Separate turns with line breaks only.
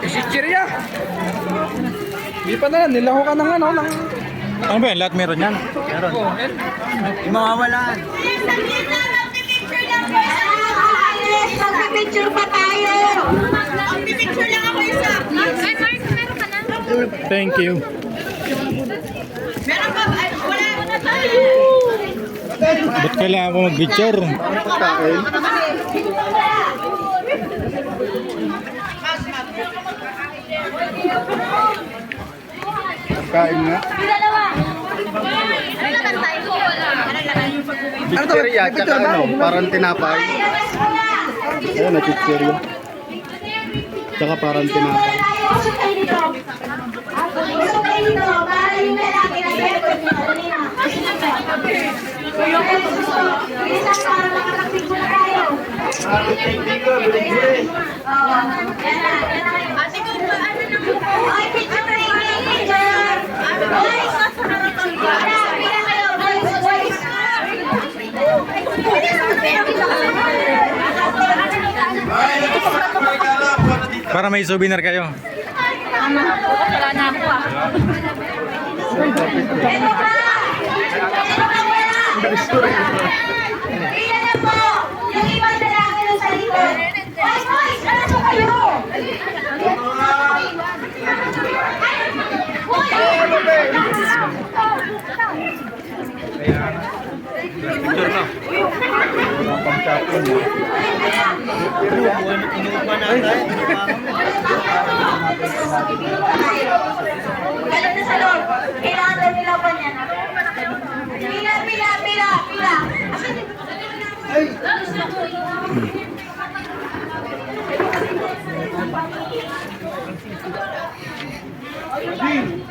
Si Chiria. Di pa na, nilaho ka ng ano, ng...
Ano ba yan? Lahat meron yan?
Meron.
Yung mga walaan.
Magpipicture pa tayo. Magpipicture lang ako isa. Ay, Mark, meron ka na?
Thank you.
Meron ba? Ay, wala na tayo.
Ba't kailangan ko mag-picture?
Kain nga.
Dalawa. Ano naman tayo?
Ano to? Chiria, tsaka ano, parang tinapay. Ayun, chiria. Tsaka parang tinapay.
Pasok kayo dito. Pasok kayo dito. Para yung lalaki na sa'yo. Bilisan para makapag-picture tayo. Ate ko ba? Ano na po? Ay, picture tayo. Picture. Boys! Pila kayo. Boys!
Para may souvenir kayo.
Wala na ako ah. Pila na po! Yung ibang lalaki na sa likod. Boys, boys! Ano po kayo?
Picture na.
Galing na sa loob. Kailangan daw nila pa niyan. Pila, pila, pila, pila. Ay!